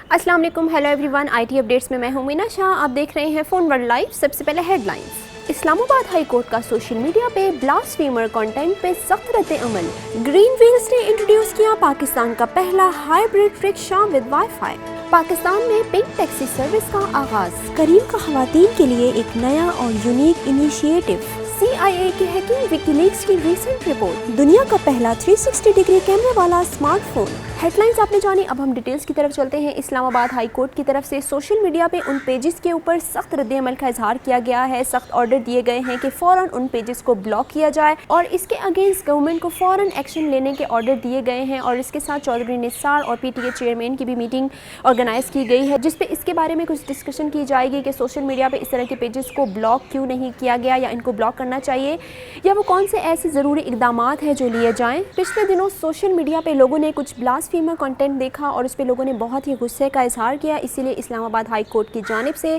अस्सलाम वालेकुम, hello everyone. IT updates में मैं हूं मीना शाह। आप देख रहे हैं फोन वर्ल्ड लाइव। सबसे पहले हेडलाइंस। इस्लामाबाद हाई कोर्ट का सोशल मीडिया पे ब्लास्फेमर कंटेंट पे सख्त रद्द-ए-अमल। ग्रीन व्हील्स ने इंट्रोड्यूस किया पाकिस्तान का पहला hybrid rickshaw with wifi. Pakistan में पिंक टैक्सी सर्विस का आगाज। करीम का खवातीन के लिए एक नया और यूनिक इनिशिएटिव। CIA की हैकिंग विकीलीक्स की रीसेंट रिपोर्ट। दुनिया का पहला 360 डिग्री कैमरे वाला स्मार्टफोन। हेडलाइंस आपने जानी, अब हम डिटेल्स की तरफ चलते हैं। इस्लामाबाद हाई कोर्ट की तरफ से सोशल मीडिया पे उन पेजेस के ऊपर सख्त रद्द-ए-अमल का इजहार किया गया है। सख्त ऑर्डर दिए गए हैं कि फ़ौरन उन पेजेस को ब्लॉक किया जाए और इसके अगेंस्ट गवर्नमेंट को फ़ौरन एक्शन लेने के ऑर्डर दिए गए हैं। और इसके साथ चौधरी निसार और PTA चेयरमैन की भी मीटिंग ऑर्गेनाइज की गई है, जिसपे इसके बारे में कुछ डिस्कशन की जाएगी कि सोशल मीडिया पर इस तरह के पेजेस को ब्लॉक क्यों नहीं किया गया या इनको ब्लॉक करना चाहिए, या वो कौन से ऐसे ज़रूरी इकदाम हैं जो लिए जाएँ। पिछले दिनों सोशल मीडिया पर लोगों ने कुछ ब्लास्फेमर कंटेंट देखा और उस पर लोगों ने बहुत ही गुस्से का इजहार किया। इसीलिए इस्लामाबाद हाई कोर्ट की जानिब से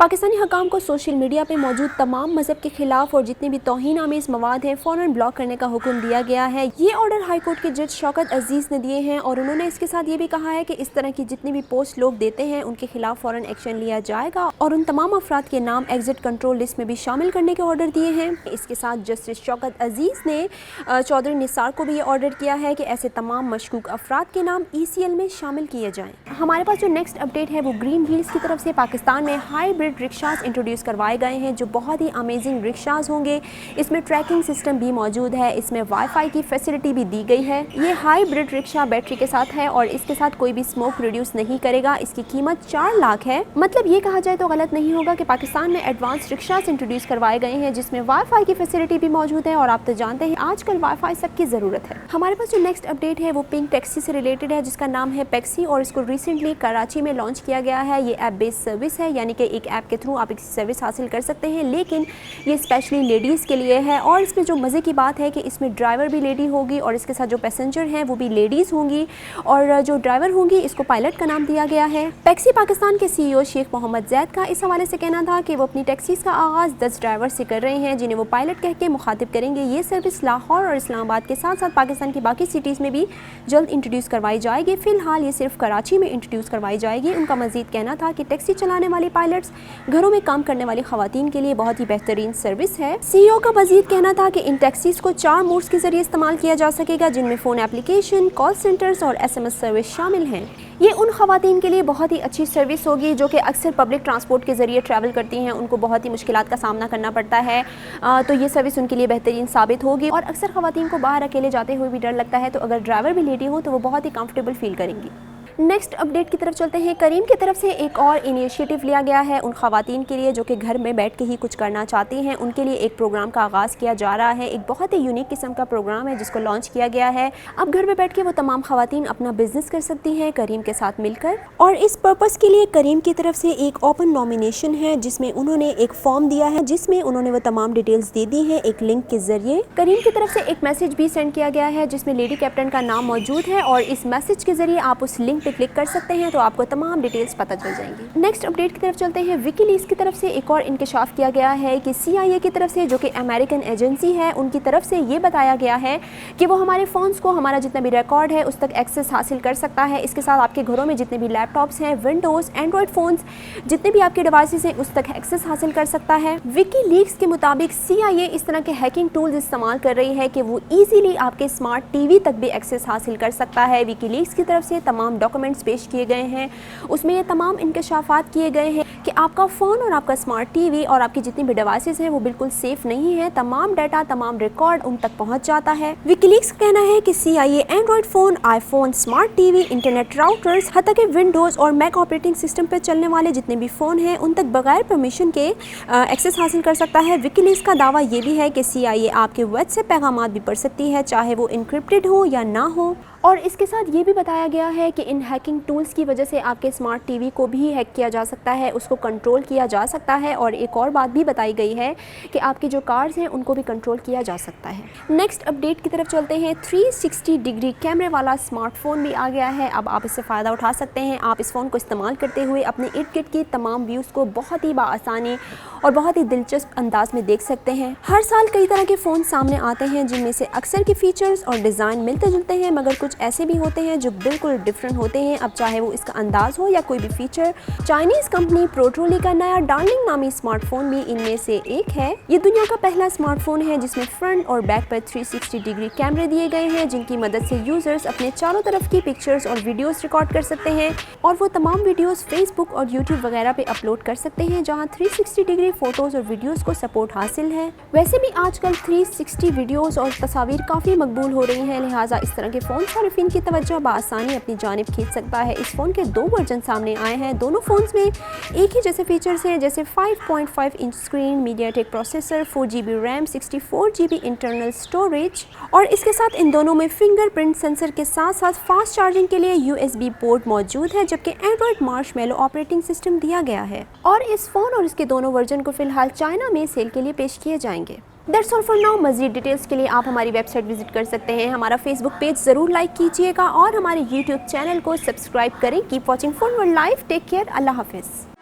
पाकिस्तानी हकाम को सोशल मीडिया पे मौजूद तमाम मज़हब के खिलाफ और जितने भी तौहीन आमेज़ मवाद हैं फ़ौरन ब्लॉक करने का हुक्म दिया गया है। ये ऑर्डर हाई कोर्ट के जज शौकत अजीज़ ने दिए हैं और उन्होंने इसके साथ ये भी कहा है कि इस तरह की जितनी भी पोस्ट लोग देते हैं उनके खिलाफ फ़ौरन एक्शन लिया जाएगा और उन तमाम अफराद के नाम एग्जिट कंट्रोल लिस्ट में भी शामिल करने के ऑर्डर दिए हैं। इसके साथ जस्टिस शौकत अजीज़ ने चौधरी निसार को भी ये ऑर्डर किया है कि ऐसे तमाम मशकूक अफराद के नाम ECL में शामिल किए जाएं। हमारे पास जो नेक्स्ट अपडेट है वो ग्रीन व्हील्स की तरफ से पाकिस्तान में हाइब्रिड रिक्शास इंट्रोड्यूस करवाए गए हैं जो बहुत ही अमेजिंग रिक्शास होंगे। इसमें ट्रैकिंग सिस्टम भी मौजूद है, इसमें वाईफाई की फैसिलिटी भी दी गई है। ये हाइब्रिड रिक्शा बैटरी के साथ है और इसके साथ कोई भी स्मोक प्रोड्यूस नहीं करेगा। इसकी कीमत 4 लाख है। मतलब ये कहा जाए तो गलत नहीं होगा कि पाकिस्तान में एडवांस रिक्शास इंट्रोड्यूस करवाए गए हैं जिसमें वाईफाई की फैसिलिटी भी मौजूद है और आप तो जानते हैं आजकल वाईफाई सबकी ज़रूरत है। हमारे पास जो नेक्स्ट अपडेट है वो पिंक टैक्सी से रिलेटेड है जिसका नाम है पेक्सी और इसको रिसेंटली कराची में लॉन्च किया गया है। ये ऐप बेस्ड सर्विस है, यानी कि एक ऐप के थ्रू आप एक सर्विस हासिल कर सकते हैं, लेकिन ये स्पेशली लेडीज़ के लिए है। और इसमें जो मज़े की बात है कि इसमें ड्राइवर भी लेडी होगी और इसके साथ जो पैसेंजर हैं वो भी लेडीज़ होंगी और जो ड्राइवर होंगी इसको पायलट का नाम दिया गया है। पेक्सी पाकिस्तान के CEO शेख मोहम्मद जैद का इस हवाले से कहना था कि वो अपनी टैक्सीज़ का आगाज़ 10 ड्राइवर से कर रहे हैं जिन्हें वो पायलट कह के मुखातिब करेंगे। ये सर्विस लाहौर और इस्लामाबाद के साथ साथ पाकिस्तान की बाकी सिटीज़ में भी जल्द इंट्रोड्यूस करवाई जाएगी। फ़िलहाल ये सिर्फ कराची में इंट्रोड्यूस करवाई जाएगी। उनका मज़ीद कहना था कि टैक्सी चलाने वाली पायलट्स घरों में काम करने वाली ख़वातीन के लिए बहुत ही बेहतरीन सर्विस है। CEO का मज़ीद कहना था कि इन टैक्सीज़ को 4 मोड्स के ज़रिए इस्तेमाल किया जा सकेगा जिनमें फ़ोन एप्लीकेशन, कॉल सेंटर्स और SMS सर्विस शामिल हैं। ये उन ख़वातीन के लिए बहुत ही अच्छी सर्विस होगी जो कि अक्सर पब्लिक ट्रांसपोर्ट के ज़रिए ट्रैवल करती हैं, उनको बहुत ही मुश्किलात का सामना करना पड़ता है, तो ये सर्विस उनके लिए बेहतरीन साबित होगी। और अक्सर ख़वातीन को बाहर अकेले जाते हुए भी डर लगता है, तो अगर ड्राइवर भी लेडी हो तो वो बहुत ही कंफर्टेबल फील करेंगी। नेक्स्ट अपडेट की तरफ चलते हैं। करीम की तरफ से एक और इनिशिएटिव लिया गया है उन ख़वातीन के लिए जो कि घर में बैठ के ही कुछ करना चाहती हैं। उनके लिए एक प्रोग्राम का आगाज़ किया जा रहा है। एक बहुत ही यूनिक किस्म का प्रोग्राम है जिसको लॉन्च किया गया है। अब घर में बैठ के वो तमाम ख़वातीन अपना बिजनेस कर सकती हैं करीम के साथ मिलकर, और इस पर्पज़ के लिए करीम की तरफ से एक ओपन नॉमिनेशन है जिसमें उन्होंने एक फॉर्म दिया है जिसमें उन्होंने वो तमाम डिटेल्स दे दी हैं एक लिंक के ज़रिए। करीम की तरफ से एक मैसेज भी सेंड किया गया है जिसमें लेडी कैप्टन का नाम मौजूद है और इस मैसेज के ज़रिए आप उस लिंक पे क्लिक कर सकते हैं तो आपको तमाम डिटेल्स पता चल जाएंगी। नेक्स्ट अपडेट की तरफ चलते हैं। विकीलीक्स की तरफ से एक और इंकशाफ किया गया है कि CIA की तरफ से, जो कि अमेरिकन एजेंसी है, उनकी तरफ से ये बताया गया है कि वो हमारे फ़ोन्स को, हमारा जितना भी रिकॉर्ड है उस तक एक्सेस हासिल कर सकता है। इसके साथ आपके घरों में जितने भी लैपटॉप्स हैं, विंडोज़, एंड्रॉयड फ़ोन्स, जितने भी आपके डिवाइसेस हैं उस तक एक्सेस हासिल कर सकता है। विकीलीक्स के मुताबिक CIA इस तरह के हैकिंग टूल्स इस्तेमाल कर रही है कि वो ईजीली आपके स्मार्ट TV तक भी एक्सेस हासिल कर सकता है। विकीलीक्स की तरफ से तमाम डॉक्यूमेंट्स पेश किए गए हैं, उसमें ये तमाम इंकशाफात किए गए हैं कि आपका फ़ोन और आपका स्मार्ट TV और आपकी जितनी भी डिवाइसेस हैं वो बिल्कुल सेफ नहीं है। तमाम डाटा, तमाम रिकॉर्ड उन तक पहुंच जाता है। विकीलीक्स का कहना है कि CIA Android phone, iPhone, smart TV, internet routers, हत्ता के विंडोज़ और मैक ऑपरेटिंग सिस्टम पर चलने वाले जितने भी फ़ोन हैं उन तक बगैर परमिशन के एक्सेस हासिल कर सकता है। विकीलीक्स का दावा ये भी है कि CIA आपके व्हाट्सएप पैगामात भी पढ़ सकती है, चाहे वो इनक्रिप्टेड हो या ना हो। और इसके साथ ये भी बताया गया है कि इन हैकिंग टूल्स की वजह से आपके स्मार्ट TV को भी हैक किया जा सकता है, उसको कंट्रोल किया जा सकता है। और एक और बात भी बताई गई है कि आपकी जो कार्स हैं उनको भी कंट्रोल किया जा सकता है। नेक्स्ट अपडेट की तरफ चलते हैं। 360 डिग्री कैमरे वाला स्मार्टफोन भी आ गया है। अब आप इससे फ़ायदा उठा सकते हैं। आप इस फ़ोन को इस्तेमाल करते हुए अपने इर्द गिर्द की तमाम व्यूज़ को बहुत ही बाआसानी और बहुत ही दिलचस्प अंदाज में देख सकते हैं। हर साल कई तरह के फ़ोन सामने आते हैं जिनमें से अक्सर के फीचर्स और डिज़ाइन मिलते जुलते हैं, मगर कुछ कुछ ऐसे भी होते हैं जो बिल्कुल डिफरेंट होते हैं, अब चाहे वो इसका अंदाज हो या कोई भी फीचर। चाइनीज कंपनी प्रोट्रोली का नया डार्लिंग नामी स्मार्टफोन भी इनमें से एक है। ये दुनिया का पहला स्मार्टफोन है जिसमें फ्रंट और बैक पर 360 डिग्री कैमरे दिए गए हैं, जिनकी मदद से यूजर्स अपने चारों तरफ की पिक्चर्स और वीडियोस रिकॉर्ड कर सकते हैं और वो तमाम वीडियोस फेसबुक और यूट्यूब वगैरह पे अपलोड कर सकते हैं जहां 360 डिग्री फोटोज और वीडियोस को सपोर्ट हासिल है। वैसे भी आजकल 360 वीडियोस और तस्वीर काफ़ी मकबूल हो रही हैं, लिहाजा इस तरह के फ़ोन सारिफिन की तवज्जो बआसानी अपनी जानिब खींच सकता है। इस फ़ोन के 2 वर्जन सामने आए हैं। दोनों फ़ोन्स में एक ही जैसे फीचर्स हैं, जैसे 5.5 inch screen, MediaTek processor, 4GB RAM, 64GB internal storage और इसके साथ इन दोनों में फिंगरप्रिंट सेंसर के साथ साथ फास्ट चार्जिंग के लिए USB पोर्ट मौजूद है, जबकि एंड्रॉइड मार्शमैलो ऑपरेटिंग सिस्टम दिया गया है और इस फ़ोन और इसके दोनों वर्जन को फिलहाल चाइना में सेल के लिए पेश किए जाएंगे। That's all for now. मज़ीद डिटेल्स के लिए आप हमारी वेबसाइट विजिट कर सकते हैं। हमारा फेसबुक पेज ज़रूर लाइक कीजिएगा और हमारे यूट्यूब चैनल को सब्सक्राइब करें। Keep watching phone world live. Take care. अल्लाह हाफिज़।